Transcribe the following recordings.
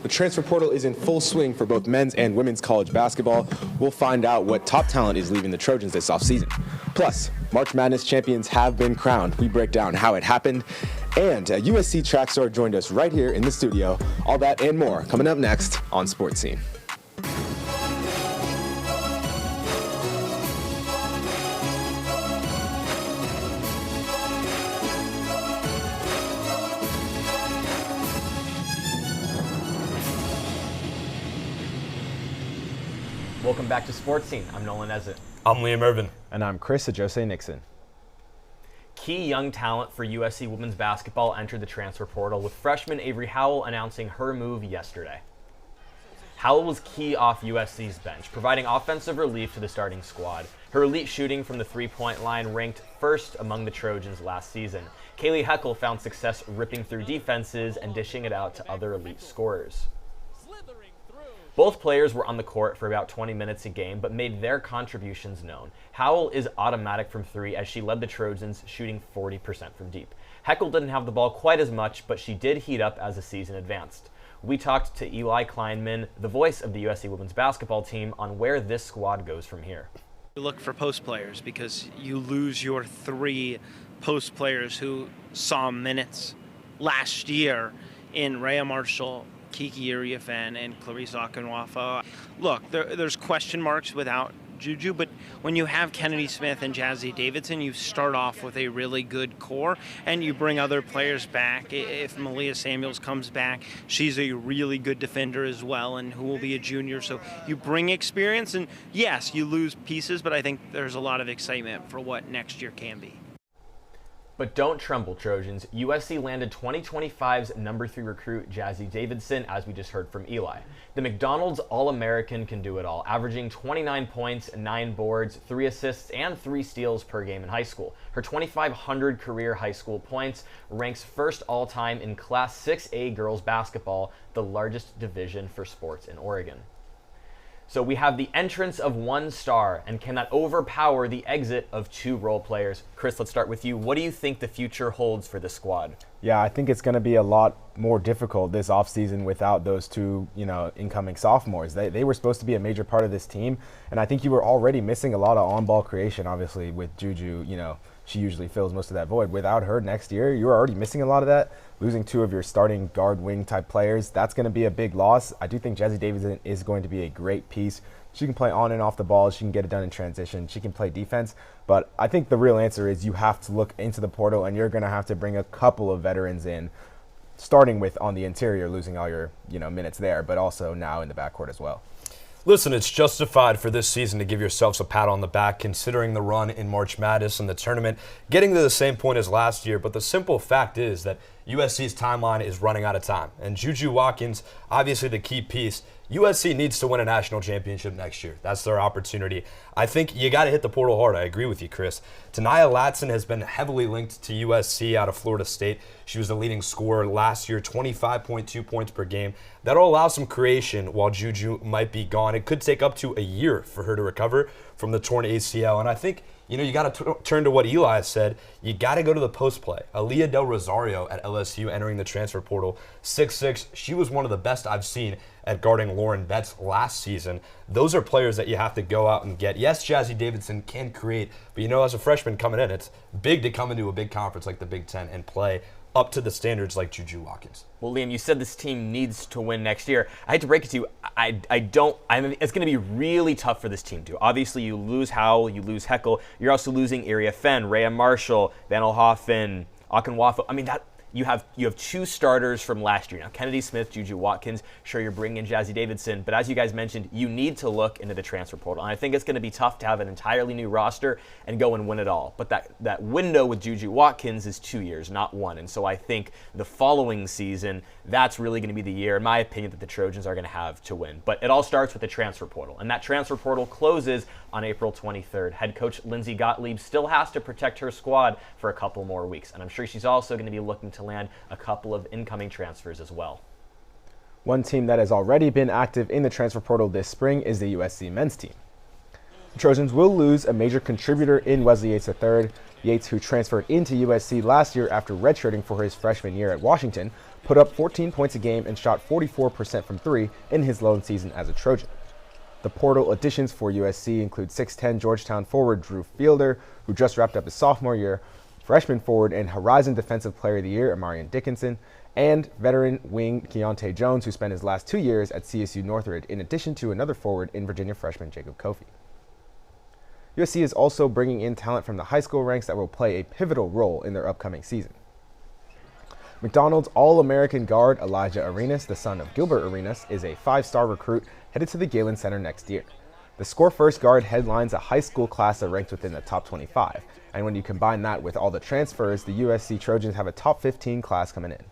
The transfer portal is in full swing for both men's and women's college basketball. We'll find out what top talent is leaving the Trojans this offseason. Plus, March Madness champions have been crowned. We break down how it happened. And a USC track star joined us right here in the studio. All that and more coming up next on Sports Scene. Welcome back to Sports Scene. I'm Nolan Ezett. I'm Liam Irvin. And I'm Chris Ajose Nixon. Key young talent for USC women's basketball entered the transfer portal, with freshman Avery Howell announcing her move yesterday. Howell was key off USC's bench, providing offensive relief to the starting squad. Her elite shooting from the three-point line ranked first among the Trojans last season. Kayleigh Heckel found success ripping through defenses and dishing it out to other elite scorers. Both players were on the court for about 20 minutes a game, but made their contributions known. Howell is automatic from three, as she led the Trojans, shooting 40% from deep. Heckel didn't have the ball quite as much, but she did heat up as the season advanced. We talked to Eli Kleinman, the voice of the USC women's basketball team, on where this squad goes from here. You look for post players because you lose your three post players who saw minutes last year in Rhea Marshall, Kiki Iriafen, and Clarice Akinwafa. Look, there's question marks without Juju, but when you have Kennedy Smith and Jazzy Davidson, you start off with a really good core, and you bring other players back. If Malia Samuels comes back, she's a really good defender as well, and who will be a junior. So you bring experience, and yes, you lose pieces, but I think there's a lot of excitement for what next year can be. But don't tremble, Trojans. USC landed 2025's number 3 recruit, Jazzy Davidson, as we just heard from Eli. The McDonald's All-American can do it all, averaging 29 points, 9 boards, 3 assists, and 3 steals per game in high school. Her 2,500 career high school points ranks first all-time in Class 6A girls basketball, the largest division for sports in Oregon. So we have the entrance of 1 star, and can that overpower the exit of 2 role players? Chris, let's start with you. What do you think the future holds for this squad? Yeah, I think it's going to be a lot more difficult this offseason without those 2, incoming sophomores. They were supposed to be a major part of this team, and I think you were already missing a lot of on-ball creation, obviously, with Juju. She usually fills most of that void. Without her next year, you're already missing a lot of that. Losing 2 of your starting guard wing type players, that's going to be a big loss. I do think Jazzy Davidson is going to be a great piece. She can play on and off the ball. She can get it done in transition. She can play defense. But I think the real answer is you have to look into the portal, and you're going to have to bring a couple of veterans in, starting with on the interior, losing all your minutes there, but also now in the backcourt as well. Listen, it's justified for this season to give yourselves a pat on the back, considering the run in March Madness and the tournament, getting to the same point as last year. But the simple fact is that USC's timeline is running out of time. And Juju Watkins, obviously the key piece. USC needs to win a national championship next year. That's their opportunity. I think you got to hit the portal hard. I agree with you, Chris. Tanaya Latson has been heavily linked to USC out of Florida State. She was the leading scorer last year, 25.2 points per game. That'll allow some creation while Juju might be gone. It could take up to a year for her to recover from the torn ACL. And I think you got to turn to what Eli said. You got to go to the post play. Aaliyah Del Rosario at LSU entering the transfer portal, 6'6". She was one of the best I've seen at guarding Lauren Betts last season. Those are players that you have to go out and get. Yes, Jazzy Davidson can create, but as a freshman coming in, it's big to come into a big conference like the Big Ten and play up to the standards like Juju Watkins. Well, Liam, you said this team needs to win next year. I hate to break it to you. It's going to be really tough for this team to. Obviously, you lose Howell, you lose Heckel. You're also losing Iriafen, Rhea Marshall, Van Olhoffen, Akinwafa. You have 2 starters from last year. Now, Kennedy Smith, Juju Watkins, sure, you're bringing in Jazzy Davidson, but as you guys mentioned, you need to look into the transfer portal. And I think it's going to be tough to have an entirely new roster and go and win it all. But that window with Juju Watkins is 2 years, not 1. And so I think the following season, that's really going to be the year, in my opinion, that the Trojans are going to have to win. But it all starts with the transfer portal. And that transfer portal closes on April 23rd. Head coach Lindsey Gottlieb still has to protect her squad for a couple more weeks. And I'm sure she's also going to be looking to land a couple of incoming transfers as well. One team that has already been active in the transfer portal this spring is the USC men's team. Trojans will lose a major contributor in Wesley Yates III. Yates, who transferred into USC last year after redshirting for his freshman year at Washington, put up 14 points a game and shot 44% from three in his lone season as a Trojan. The portal additions for USC include 6'10 Georgetown forward Drew Fielder, who just wrapped up his sophomore year, freshman forward and Horizon Defensive Player of the Year Amarian Dickinson, and veteran wing Keontae Jones, who spent his last 2 years at CSU Northridge, in addition to another forward in Virginia freshman Jacob Kofi. USC is also bringing in talent from the high school ranks that will play a pivotal role in their upcoming season. McDonald's All-American guard Elijah Arenas, the son of Gilbert Arenas, is a 5-star recruit headed to the Galen Center next year. The score-first guard headlines a high school class that ranks within the top 25, and when you combine that with all the transfers, the USC Trojans have a top 15 class coming in.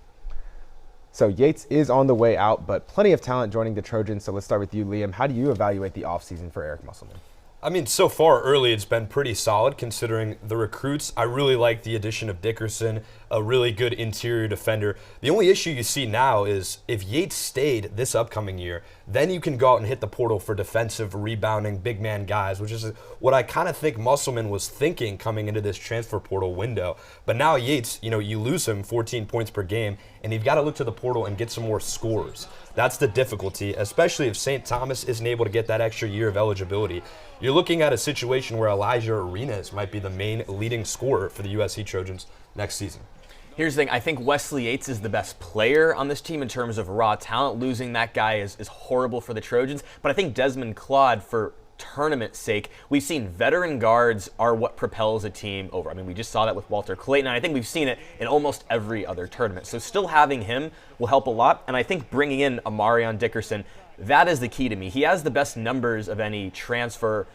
So Yates is on the way out, but plenty of talent joining the Trojans, so let's start with you, Liam. How do you evaluate the offseason for Eric Musselman? I mean, so far early, it's been pretty solid considering the recruits. I really like the addition of Dickerson, a really good interior defender. The only issue you see now is if Yates stayed this upcoming year, then you can go out and hit the portal for defensive, rebounding, big man guys, which is what I kind of think Musselman was thinking coming into this transfer portal window. But now Yates, you lose him 14 points per game, and you've got to look to the portal and get some more scores. That's the difficulty, especially if St. Thomas isn't able to get that extra year of eligibility. You're looking at a situation where Elijah Arenas might be the main leading scorer for the USC Trojans next season. Here's the thing. I think Wesley Yates is the best player on this team in terms of raw talent. Losing that guy is horrible for the Trojans. But I think Desmond Claude, for tournament's sake, we've seen veteran guards are what propels a team over. I mean, we just saw that with Walter Clayton, and I think we've seen it in almost every other tournament. So still having him will help a lot. And I think bringing in Amarian Dickerson, that is the key to me. He has the best numbers of any transfer,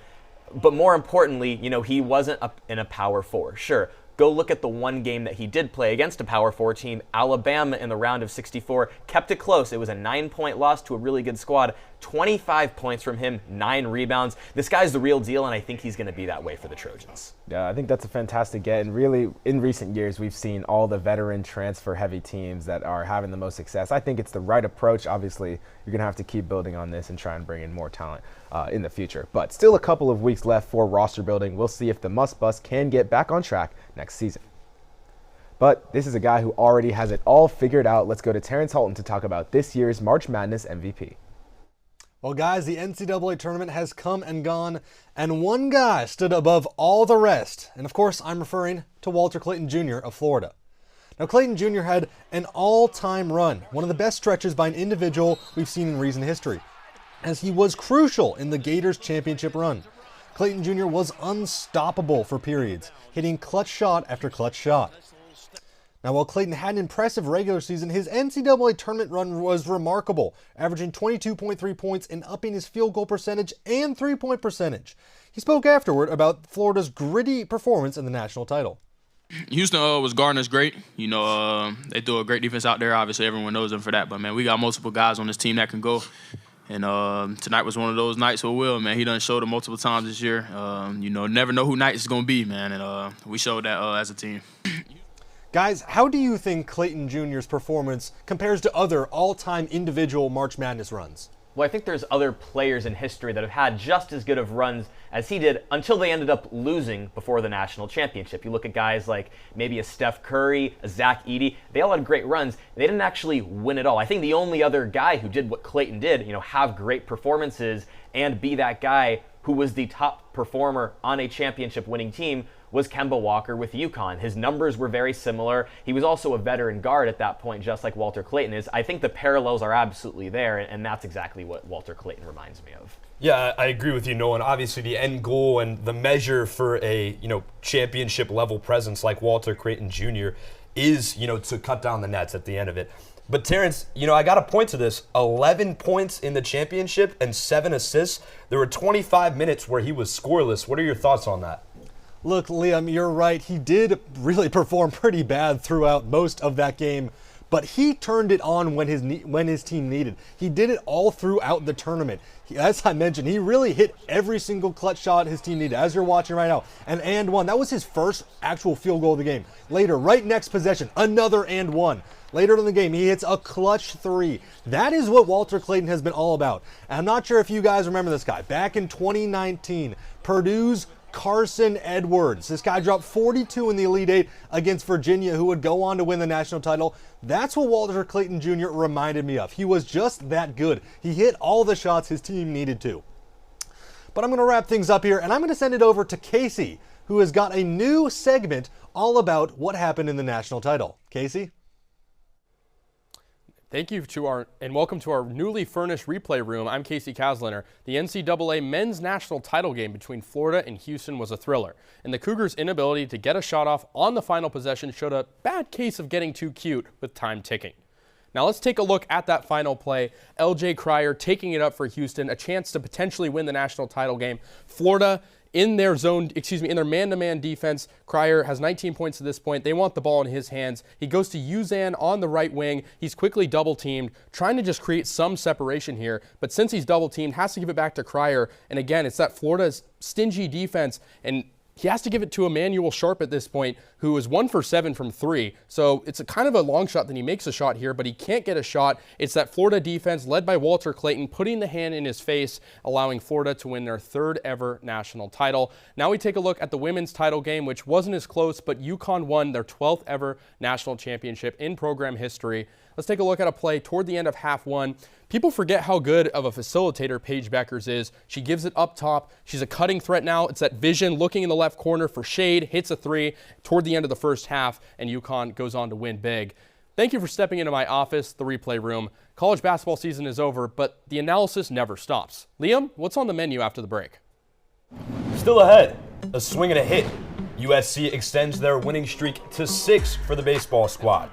but more importantly, he wasn't up in a Power 4. Sure, go look at the one game that he did play against a Power 4 team. Alabama in the round of 64 kept it close. It was a 9-point loss to a really good squad. 25 points from him, 9 rebounds. This guy's the real deal, and I think he's going to be that way for the Trojans. Yeah, I think that's a fantastic get. And really, in recent years, we've seen all the veteran transfer-heavy teams that are having the most success. I think it's the right approach. Obviously, you're going to have to keep building on this and try and bring in more talent in the future. But still a couple of weeks left for roster building. We'll see if the Must Bus can get back on track next season. But this is a guy who already has it all figured out. Let's go to Terrence Halton to talk about this year's March Madness MVP. Well, guys, the NCAA tournament has come and gone, and one guy stood above all the rest. And of course, I'm referring to Walter Clayton Jr. of Florida. Now, Clayton Jr. had an all-time run, one of the best stretches by an individual we've seen in recent history, as he was crucial in the Gators championship run. Clayton Jr. was unstoppable for periods, hitting clutch shot after clutch shot. Now, while Clayton had an impressive regular season, his NCAA tournament run was remarkable, averaging 22.3 points and upping his field goal percentage and three-point percentage. He spoke afterward about Florida's gritty performance in the national title. Houston was guarding us great. They do a great defense out there. Obviously, everyone knows them for that. But, man, we got multiple guys on this team that can go. And tonight was one of those nights for Will, man. He done showed it multiple times this year. Never know who night it's going to be, man. And we showed that as a team. Guys, how do you think Clayton Jr.'s performance compares to other all-time individual March Madness runs? Well, I think there's other players in history that have had just as good of runs as he did until they ended up losing before the national championship. You look at guys like maybe a Steph Curry, a Zach Edey. They all had great runs. They didn't actually win it all. I think the only other guy who did what Clayton did, have great performances and be that guy who was the top performer on a championship winning team, was Kemba Walker with UConn. His numbers were very similar. He was also a veteran guard at that point, just like Walter Clayton is. I think the parallels are absolutely there, and that's exactly what Walter Clayton reminds me of. Yeah, I agree with you, Nolan. Obviously, the end goal and the measure for a championship level presence like Walter Clayton Jr. is to cut down the nets at the end of it. But Terrence, I got to point to this: 11 points in the championship and 7 assists. There were 25 minutes where he was scoreless. What are your thoughts on that? Look, Liam, you're right. He did really perform pretty bad throughout most of that game, but he turned it on when his team needed. He did it all throughout the tournament. As I mentioned, he really hit every single clutch shot his team needed, as you're watching right now. And one. That was his first actual field goal of the game. Later, right next possession, another and one. Later in the game, he hits a clutch three. That is what Walter Clayton has been all about. And I'm not sure if you guys remember this guy. Back in 2019, Purdue's Carson Edwards. This guy dropped 42 in the Elite Eight against Virginia, who would go on to win the national title. That's what Walter Clayton Jr. reminded me of. He was just that good. He hit all the shots his team needed to. But I'm going to wrap things up here, and I'm going to send it over to Casey, who has got a new segment all about what happened in the national title. Casey? Thank you and welcome to our newly furnished replay room. I'm Casey Kasliner. The NCAA men's national title game between Florida and Houston was a thriller, and the Cougars' inability to get a shot off on the final possession showed a bad case of getting too cute with time ticking. Now let's take a look at that final play. LJ Cryer taking it up for Houston, a chance to potentially win the national title game. Florida in their man-to-man defense. Cryer has 19 points at this point. They want the ball in his hands. He goes to Uzan on the right wing. He's quickly double-teamed, trying to just create some separation here. But since he's double-teamed, has to give it back to Cryer. And again, it's that Florida's stingy defense, and he has to give it to Emmanuel Sharp at this point, who is 1 for 7 from 3. So it's a kind of a long shot that he makes a shot here, but he can't get a shot. It's that Florida defense led by Walter Clayton putting the hand in his face, allowing Florida to win their 3rd ever national title. Now we take a look at the women's title game, which wasn't as close, but UConn won their 12th ever national championship in program history. Let's take a look at a play toward the end of half one. People forget how good of a facilitator Paige Beckers is. She gives it up top. She's a cutting threat now. It's that vision looking in the left corner for shade, hits a three toward the end of the first half, and UConn goes on to win big. Thank you for stepping into my office, the replay room. College basketball season is over, but the analysis never stops. Liam, what's on the menu after the break? Still ahead, a swing and a hit. USC extends their winning streak to 6 for the baseball squad.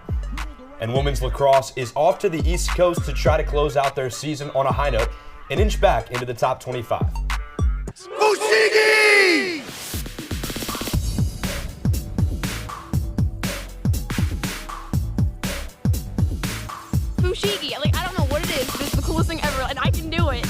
And women's lacrosse is off to the East Coast to try to close out their season on a high note and inch back into the top 25. Fushigi! Fushigi, I don't know what it is, but it's the coolest thing ever, and I can do it.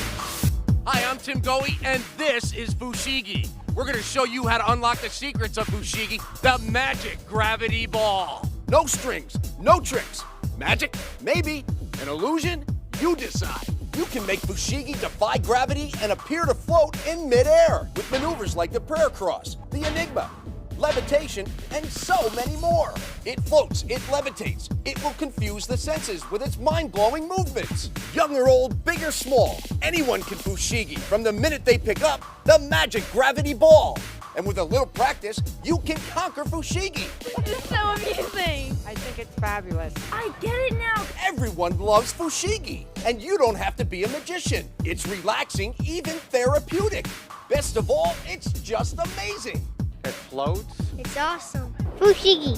Hi, I'm Tim Goey, and this is Fushigi. We're going to show you how to unlock the secrets of Fushigi, the magic gravity ball. No strings, no tricks. Magic? Maybe. An illusion? You decide. You can make Fushigi defy gravity and appear to float in midair with maneuvers like the prayer cross, the enigma, levitation, and so many more. It floats, it levitates. It will confuse the senses with its mind-blowing movements. Young or old, big or small, anyone can Fushigi from the minute they pick up the magic gravity ball. And with a little practice, you can conquer Fushigi. This is so amazing. I think it's fabulous. I get it now. Everyone loves Fushigi, and you don't have to be a magician. It's relaxing, even therapeutic. Best of all, it's just amazing. It floats. It's awesome. Fushigi.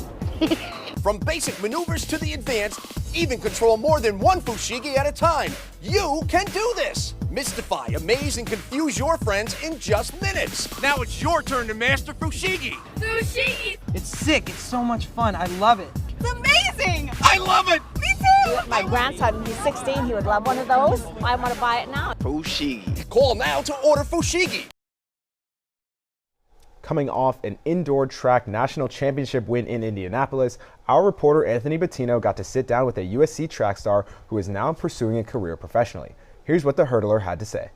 From basic maneuvers to the advanced, even control more than one Fushigi at a time. You can do this. Mystify, amaze, and confuse your friends in just minutes. Now it's your turn to master Fushigi. Fushigi. It's sick. It's so much fun. I love it. It's amazing. I love it. Me too. My grandson, he's 16, he would love one of those. I want to buy it now. Fushigi. Call now to order Fushigi. Coming off an indoor track national championship win in Indianapolis, our reporter Anthony Bottino got to sit down with a USC track star who is now pursuing a career professionally. Here's what the hurdler had to say.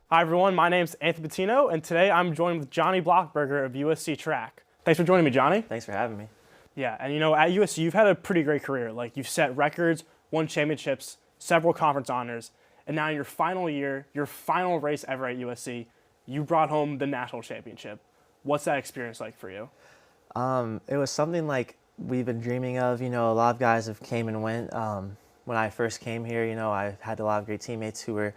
Hi everyone, my name's Anthony Bottino, and today I'm joined with Johnny Blockburger of USC Track. Thanks for joining me, Johnny. Thanks for having me. Yeah, and at USC you've had a pretty great career. You've set records, won championships, several conference honors, and now in your final year, your final race ever at USC, you brought home the national championship. What's that experience like for you? It was something like we've been dreaming of. A lot of guys have came and went. When I first came here, I had a lot of great teammates who were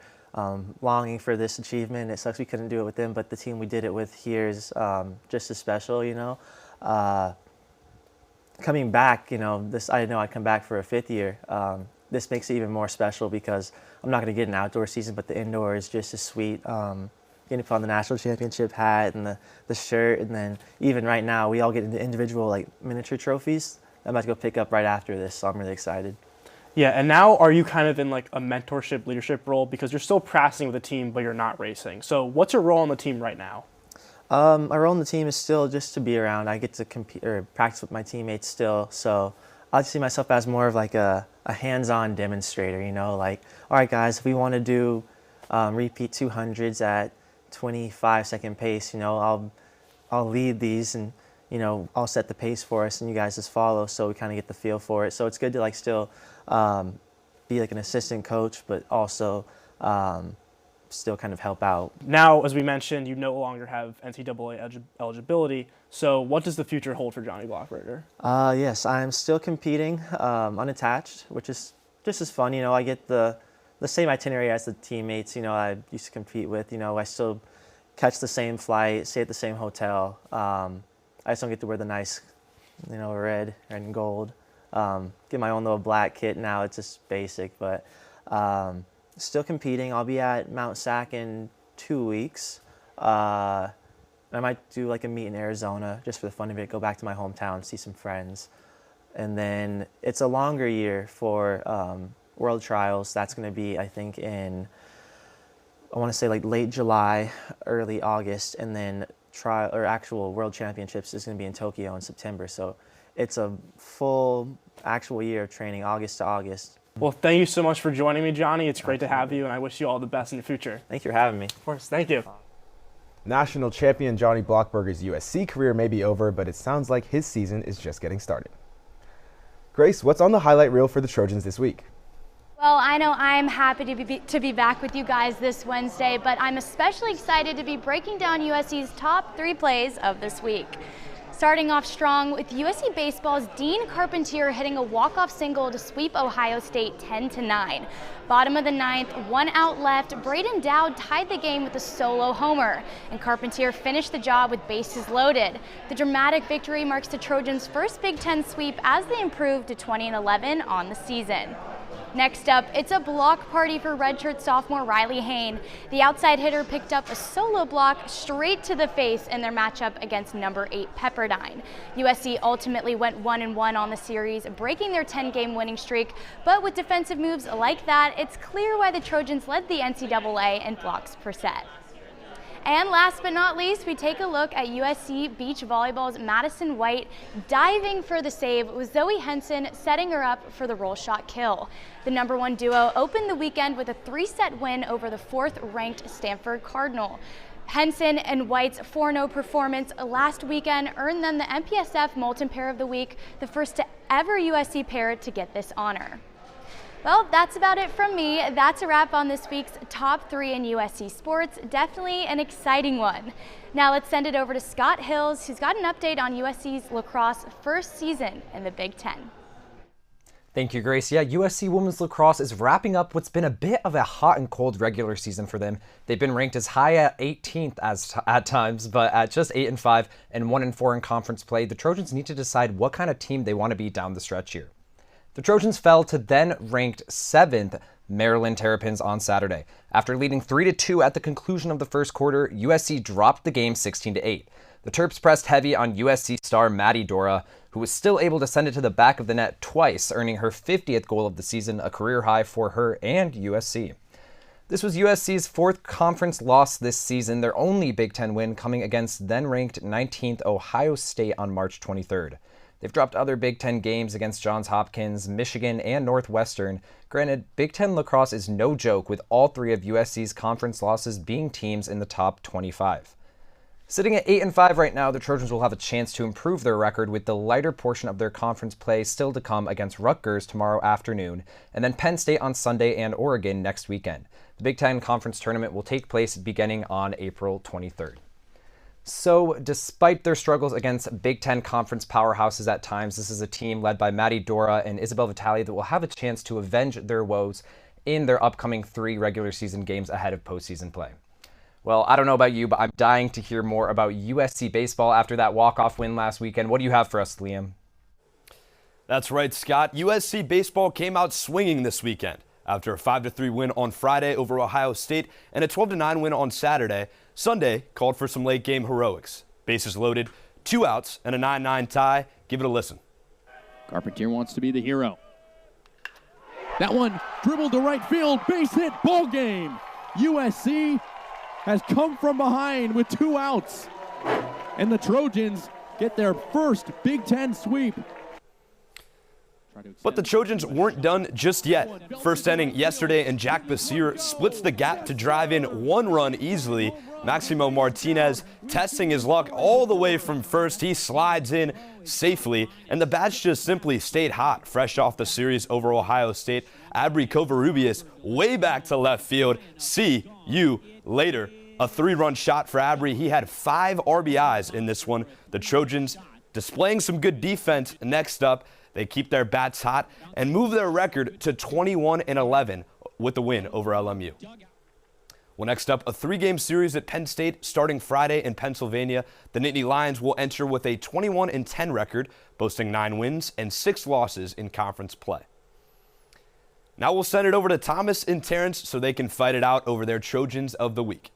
longing for this achievement. It sucks we couldn't do it with them, but the team we did it with here is just as special, Coming back, I know I'd come back for a 5th year. This makes it even more special because I'm not going to get an outdoor season, but the indoor is just as sweet. Getting to put on the national championship hat and the shirt, and then even right now, we all get into individual miniature trophies. I'm about to go pick up right after this, so I'm really excited. Yeah, and now are you kind of in a mentorship, leadership role because you're still practicing with the team, but you're not racing. So what's your role on the team right now? My role on the team is still just to be around. I get to compete or practice with my teammates still, so I see myself as more of like a hands-on demonstrator, you know, like, all right, guys, if we want to do repeat 200s at 25-second pace, you know, I'll lead these and, you know, I'll set the pace for us and you guys just follow, so we kind of get the feel for it. So it's good to like still be like an assistant coach, but also still kind of help out. Now, as we mentioned, you no longer have NCAA eligibility. So what does the future hold for Johnny Blockburger? Yes, I'm still competing unattached, which is just as fun. You know, I get the same itinerary as the teammates, you know, I used to compete with. You know, I still catch the same flight, stay at the same hotel. I just don't get to wear the nice, you know, red and gold. Get my own little black kit now. It's just basic, but still competing. I'll be at Mount Sac in 2 weeks. I might do like a meet in Arizona just for the fun of it, go back to my hometown, see some friends. And then it's a longer year for World Trials. That's going to be, I think, in, I want to say like late July, early August, and then actual World Championships is going to be in Tokyo in September. So it's a full actual year of training, August to August. Well, thank you so much for joining me, Johnny. It's great to have you, and I wish you all the best in the future. Thank you for having me. Of course, thank you. National champion Johnny Blockburger's USC career may be over, but it sounds like his season is just getting started. Grace, what's on the highlight reel for the Trojans this week? Well, I know I'm happy to be back with you guys this Wednesday, but I'm especially excited to be breaking down USC's top 3 plays of this week. Starting off strong with USC Baseball's Dean Carpentier hitting a walk-off single to sweep Ohio State 10-9. Bottom of the 9th, 1 out left, Braden Dowd tied the game with a solo homer, and Carpentier finished the job with bases loaded. The dramatic victory marks the Trojans' first Big Ten sweep as they improved to 20-11 on the season. Next up, it's a block party for redshirt sophomore Riley Hain. The outside hitter picked up a solo block straight to the face in their matchup against number 8 Pepperdine. USC ultimately went 1-1 on the series, breaking their 10-game winning streak, but with defensive moves like that, it's clear why the Trojans led the NCAA in blocks per set. And last but not least, we take a look at USC Beach Volleyball's Madison White diving for the save with Zoe Henson setting her up for the roll shot kill. The #1 duo opened the weekend with a 3-set win over the 4th-ranked Stanford Cardinal. Henson and White's 4-0 performance last weekend earned them the MPSF Molten Pair of the Week, the first ever USC pair to get this honor. Well, that's about it from me. That's a wrap on this week's Top 3 in USC Sports. Definitely an exciting one. Now let's send it over to Scott Hills, who's got an update on USC's lacrosse first season in the Big Ten. Thank you, Grace. Yeah, USC women's lacrosse is wrapping up what's been a bit of a hot and cold regular season for them. They've been ranked as high at 18th at times, but at just 8-5 and 1-4 in conference play, the Trojans need to decide what kind of team they want to be down the stretch here. The Trojans fell to then-ranked 7th Maryland Terrapins on Saturday. After leading 3-2 at the conclusion of the first quarter, USC dropped the game 16-8. The Terps pressed heavy on USC star Maddie Dora, who was still able to send it to the back of the net twice, earning her 50th goal of the season, a career high for her and USC. This was USC's 4th conference loss this season, their only Big Ten win coming against then-ranked 19th Ohio State on March 23rd. They've dropped other Big Ten games against Johns Hopkins, Michigan, and Northwestern. Granted, Big Ten lacrosse is no joke, with all 3 of USC's conference losses being teams in the top 25. Sitting at 8-5 right now, the Trojans will have a chance to improve their record with the lighter portion of their conference play still to come against Rutgers tomorrow afternoon, and then Penn State on Sunday and Oregon next weekend. The Big Ten Conference Tournament will take place beginning on April 23rd. So, despite their struggles against Big Ten Conference powerhouses at times, this is a team led by Maddie Dora and Isabel Vitale that will have a chance to avenge their woes in their upcoming 3 regular season games ahead of postseason play. Well, I don't know about you, but I'm dying to hear more about USC baseball after that walk-off win last weekend. What do you have for us, Liam? That's right, Scott. USC baseball came out swinging this weekend. After a 5-3 win on Friday over Ohio State and a 12-9 win on Saturday, Sunday called for some late-game heroics. Bases loaded, 2 outs, and a 9-9 tie. Give it a listen. Carpentier wants to be the hero. That one dribbled to right field, base hit, ball game. USC has come from behind with 2 outs, and the Trojans get their first Big Ten sweep. But the Trojans weren't done just yet. First inning yesterday, and Jack Basir splits the gap to drive in 1 run easily. Maximo Martinez testing his luck all the way from first. He slides in safely, and the bats just simply stayed hot. Fresh off the series over Ohio State, Avery Covarrubias way back to left field. See you later. A 3-run shot for Avery. He had 5 RBIs in this one. The Trojans displaying some good defense. Next up, they keep their bats hot and move their record to 21-11 with the win over LMU. Well, next up, a 3-game series at Penn State starting Friday in Pennsylvania. The Nittany Lions will enter with a 21-10 record, boasting 9 wins and 6 losses in conference play. Now we'll send it over to Thomas and Terrence so they can fight it out over their Trojans of the week.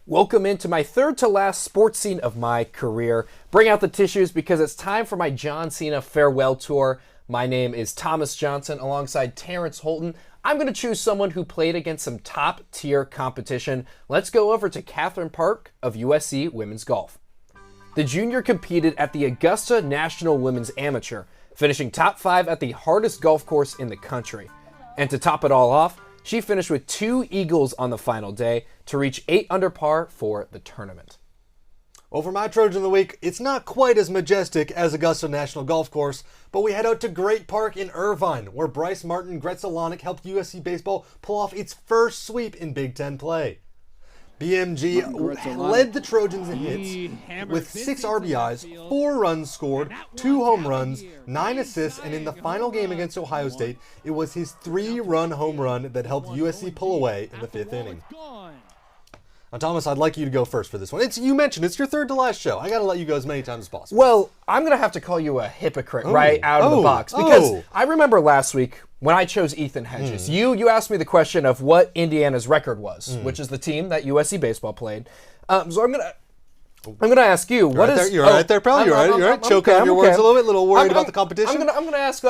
Welcome into my third to last sports scene of my career. Bring out the tissues because it's time for my John Cena farewell tour. My name is Thomas Johnson alongside Terrence Holton. I'm going to choose someone who played against some top-tier competition. Let's go over to Catherine Park of USC Women's Golf. The junior competed at the Augusta National Women's Amateur, finishing top 5 at the hardest golf course in the country. And to top it all off, she finished with 2 eagles on the final day to reach 8 under par for the tournament. Well, for my Trojan of the Week, it's not quite as majestic as Augusta National Golf Course, but we head out to Great Park in Irvine, where Bryce Martin Gretzelanek helped USC baseball pull off its first sweep in Big Ten play. BMG led the Trojans in hits with 6 RBIs, 4 runs scored, 2 home runs, 9 assists, and in the final game against Ohio State, it was his 3-run home run that helped USC pull away in the 5th inning. Now, Thomas, I'd like you to go first for this one. You mentioned it's your third to last show. I got to let you go as many times as possible. Well, I'm going to have to call you a hypocrite right out of the box because I remember last week when I chose Ethan Hedges. You asked me the question of what Indiana's record was, which is the team that USC baseball played. So I'm gonna ask you, You're right there, pal. You're right. Choke on your words a little bit. A little worried about the competition. I'm gonna ask,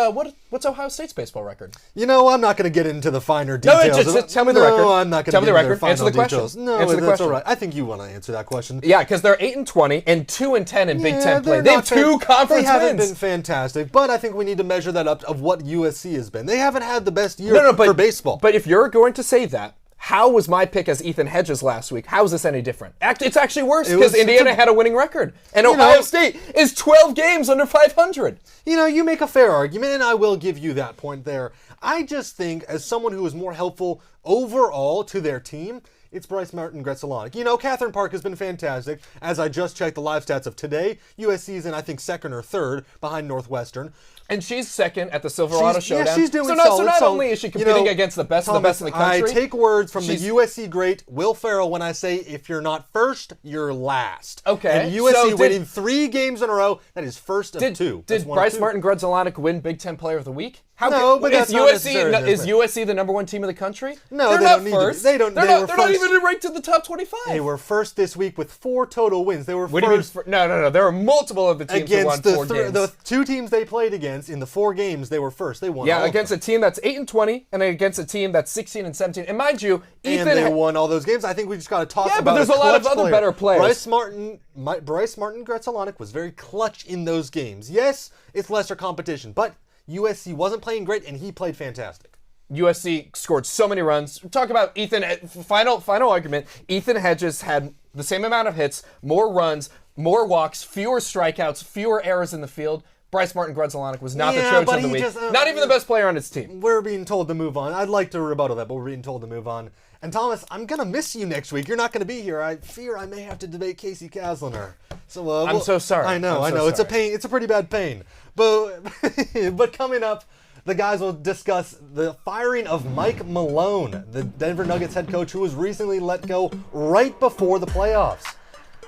what's Ohio State's baseball record? You know, I'm not gonna get into the finer details. No, just tell me the record. No, I'm not gonna get into the final Answer the details. question. No, Answer the that's question. all right. I think you want to answer that question. Yeah, because they're 8-20 and 2-10 in Big Ten play. They have 2 conference wins. They haven't been fantastic, but I think we need to measure that up of what USC has been. They haven't had the best year for baseball. But if you're going to say that, how was my pick as Ethan Hedges last week? How is this any different? It's actually worse because Indiana had a winning record. And Ohio State is 12 games under 500. You know, you make a fair argument, and I will give you that point there. I just think, as someone who is more helpful overall to their team, it's Bryce Martin Gretzelanek. You know, Catherine Park has been fantastic. As I just checked the live stats of today, USC is in, I think, 2nd or 3rd behind Northwestern. And she's 2nd at the Silverado Showdown. Yeah, she's doing so solid. So not only is she competing against the best of the best in the country. I take words from the USC great Will Ferrell when I say, if you're not first, you're last. Okay. And USC winning 3 games in a row, that is first of 2. Did Bryce Martin Gretzelanek win Big Ten Player of the Week? But is USC the number 1 team in the country? No, they're they not don't need first. to be. They're not even ranked in the top 25. They were first this week with 4 total wins. They were first. What do you mean? No. There were multiple of the teams who won 4 games. The 2 teams they played against in the 4 games, they were first. They won. Yeah, against a team that's 8-20 and against a team that's 16-17. And mind you, they won all those games. I think we just got to talk about. But there's a lot of other better players. Bryce Martin Gretzelanek was very clutch in those games. Yes, it's lesser competition, but USC wasn't playing great, and he played fantastic. USC scored so many runs. Talk about Ethan. Final argument. Ethan Hedges had the same amount of hits, more runs, more walks, fewer strikeouts, fewer errors in the field. Bryce Martin Gretzelanek was not the Trojan of the week. Not even the best player on his team. We're being told to move on. I'd like to rebuttal that, but we're being told to move on. And Thomas, I'm going to miss you next week. You're not going to be here. I fear I may have to debate Casey Kasliner. So I'm so sorry. I know. It's a pain. It's a pretty bad pain. But coming up, the guys will discuss the firing of Mike Malone, the Denver Nuggets head coach who was recently let go right before the playoffs.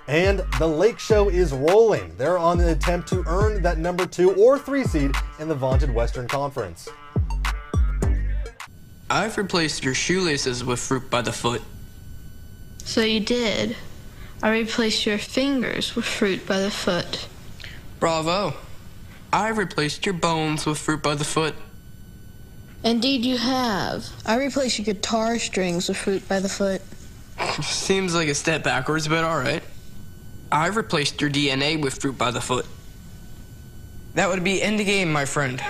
And the Lake Show is rolling. They're on an attempt to earn that number 2 or 3 seed in the vaunted Western Conference. I've replaced your shoelaces with fruit by the foot. So you did. I replaced your fingers with fruit by the foot. Bravo. I replaced your bones with fruit by the foot. Indeed you have. I replaced your guitar strings with fruit by the foot. Seems like a step backwards, but alright. I replaced your DNA with fruit by the foot. That would be end the game, my friend.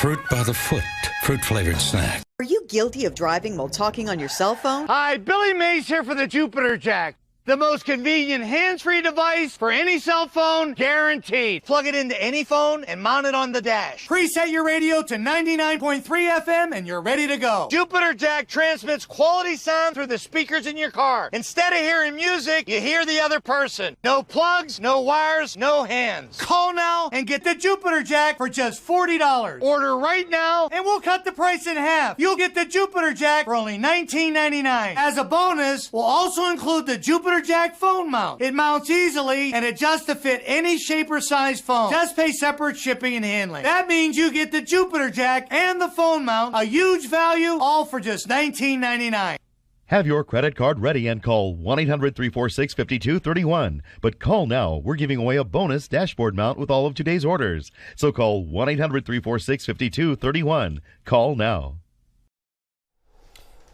Fruit by the foot. Fruit-flavored snack. Are you guilty of driving while talking on your cell phone? Hi, Billy Mays here for the Jupiter Jack. The most convenient hands-free device for any cell phone, guaranteed. Plug it into any phone and mount it on the dash. Preset your radio to 99.3 FM and you're ready to go. Jupiter Jack transmits quality sound through the speakers in your car. Instead of hearing music, you hear the other person. No plugs, no wires, no hands. Call now and get the Jupiter Jack for just $40. Order right now and we'll cut the price in half. You'll get the Jupiter Jack for only $19.99. As a bonus, we'll also include the Jupiter Jack phone mount. It mounts easily and adjusts to fit any shape or size phone. Just pay separate shipping and handling. That means you get the Jupiter Jack and the phone mount, a huge value, all for just $19.99. Have your credit card ready and call 1-800-346-5231. But call now. We're giving away a bonus dashboard mount with all of today's orders. So call 1-800-346-5231. Call now.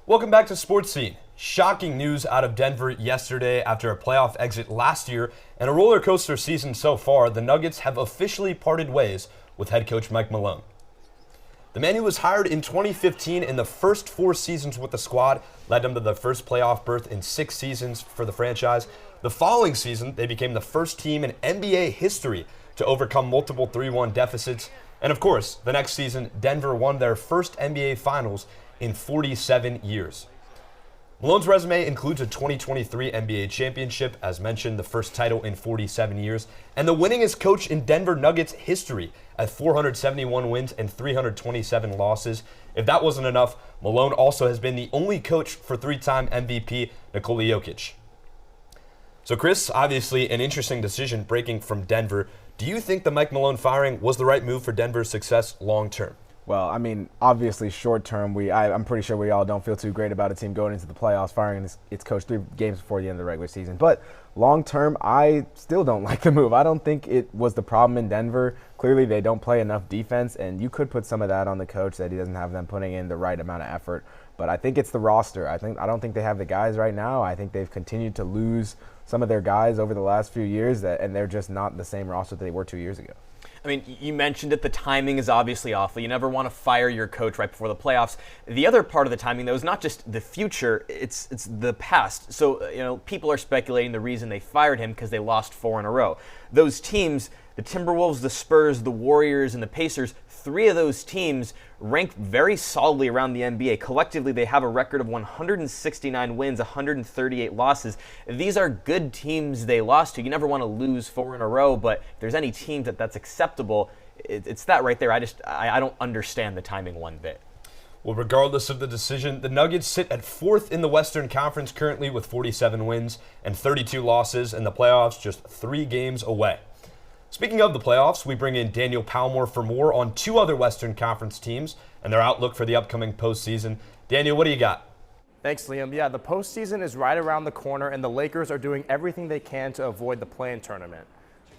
Welcome back to Sports Scene. Shocking news out of Denver yesterday after a playoff exit last year and a roller coaster season so far. The Nuggets have officially parted ways with head coach Mike Malone. The man who was hired in 2015 in the first 4 seasons with the squad led them to the first playoff berth in 6 seasons for the franchise. The following season, they became the first team in NBA history to overcome multiple 3-1 deficits. And of course, the next season, Denver won their first NBA Finals in 47 years. Malone's resume includes a 2023 NBA championship, as mentioned, the first title in 47 years, and the winningest coach in Denver Nuggets history at 471 wins and 327 losses. If that wasn't enough, Malone also has been the only coach for 3-time MVP Nikola Jokic. So Chris, obviously an interesting decision breaking from Denver. Do you think the Mike Malone firing was the right move for Denver's success long term? Well, I mean, obviously short term, I'm pretty sure we all don't feel too great about a team going into the playoffs, firing its coach 3 games before the end of the regular season. But long term, I still don't like the move. I don't think it was the problem in Denver. Clearly, they don't play enough defense, and you could put some of that on the coach that he doesn't have them putting in the right amount of effort. But I think it's the roster. I don't think they have the guys right now. I think they've continued to lose some of their guys over the last few years, and they're just not the same roster that they were 2 years ago. I mean, you mentioned it. The timing is obviously awful. You never want to fire your coach right before the playoffs. The other part of the timing, though, is not just the future, it's the past. So, people are speculating the reason they fired him because they lost 4 in a row. Those teams, the Timberwolves, the Spurs, the Warriors, and the Pacers, 3 of those teams rank very solidly around the NBA. Collectively, they have a record of 169 wins, 138 losses. These are good teams they lost to. You never want to lose 4 in a row, but if there's any team that's acceptable, it's that right there. I don't understand the timing one bit. Well, regardless of the decision, the Nuggets sit at 4th in the Western Conference currently with 47 wins and 32 losses, and the playoffs just 3 games away. Speaking of the playoffs, we bring in Daniel Palmore for more on 2 other Western Conference teams and their outlook for the upcoming postseason. Daniel, what do you got? Thanks, Liam. Yeah, the postseason is right around the corner, and the Lakers are doing everything they can to avoid the play-in tournament.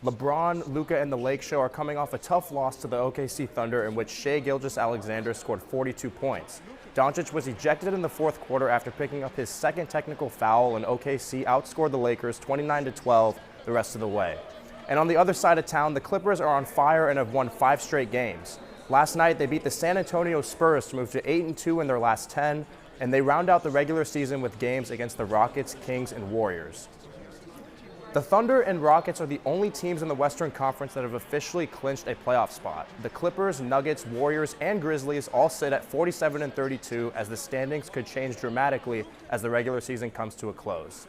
LeBron, Luka, and the Lake Show are coming off a tough loss to the OKC Thunder in which Shai Gilgeous-Alexander scored 42 points. Doncic was ejected in the 4th quarter after picking up his 2nd technical foul, and OKC outscored the Lakers 29-12 the rest of the way. And on the other side of town, the Clippers are on fire and have won 5 straight games. Last night, they beat the San Antonio Spurs to move to 8-2 in their last 10, and they round out the regular season with games against the Rockets, Kings, and Warriors. The Thunder and Rockets are the only teams in the Western Conference that have officially clinched a playoff spot. The Clippers, Nuggets, Warriors, and Grizzlies all sit at 47 and 32 as the standings could change dramatically as the regular season comes to a close.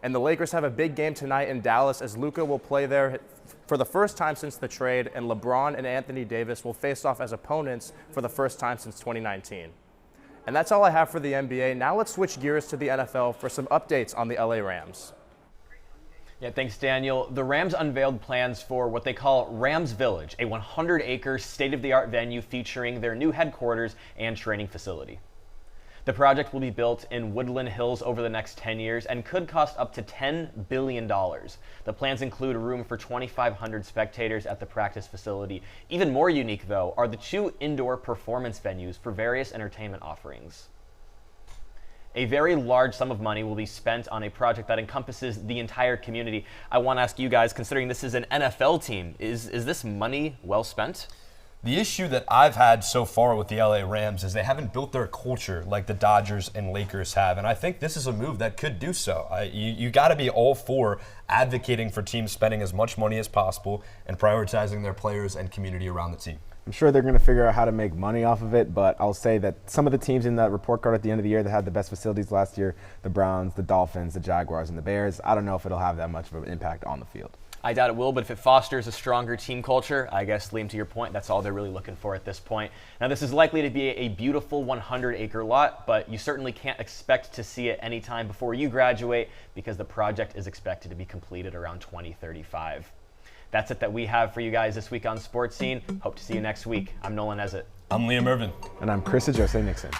And the Lakers have a big game tonight in Dallas as Luka will play there for the first time since the trade, and LeBron and Anthony Davis will face off as opponents for the first time since 2019. And that's all I have for the NBA. Now let's switch gears to the NFL for some updates on the LA Rams. Yeah, thanks, Daniel. The Rams unveiled plans for what they call Rams Village, a 100-acre state-of-the-art venue featuring their new headquarters and training facility. The project will be built in Woodland Hills over the next 10 years and could cost up to $10 billion. The plans include a room for 2,500 spectators at the practice facility. Even more unique, though, are the 2 indoor performance venues for various entertainment offerings. A very large sum of money will be spent on a project that encompasses the entire community. I want to ask you guys, considering this is an NFL team, is this money well spent? The issue that I've had so far with the LA Rams is they haven't built their culture like the Dodgers and Lakers have, and I think this is a move that could do so. You got to be all for advocating for teams spending as much money as possible and prioritizing their players and community around the team. I'm sure they're going to figure out how to make money off of it, but I'll say that some of the teams in that report card at the end of the year that had the best facilities last year, the Browns, the Dolphins, the Jaguars, and the Bears, I don't know if it'll have that much of an impact on the field. I doubt it will, but if it fosters a stronger team culture, I guess, Liam, to your point, that's all they're really looking for at this point. Now, this is likely to be a beautiful 100-acre lot, but you certainly can't expect to see it anytime before you graduate because the project is expected to be completed around 2035. That's it that we have for you guys this week on Sports Scene. Hope to see you next week. I'm Nolan Ezett. I'm Liam Irvin. And I'm Chris Jose Nixon.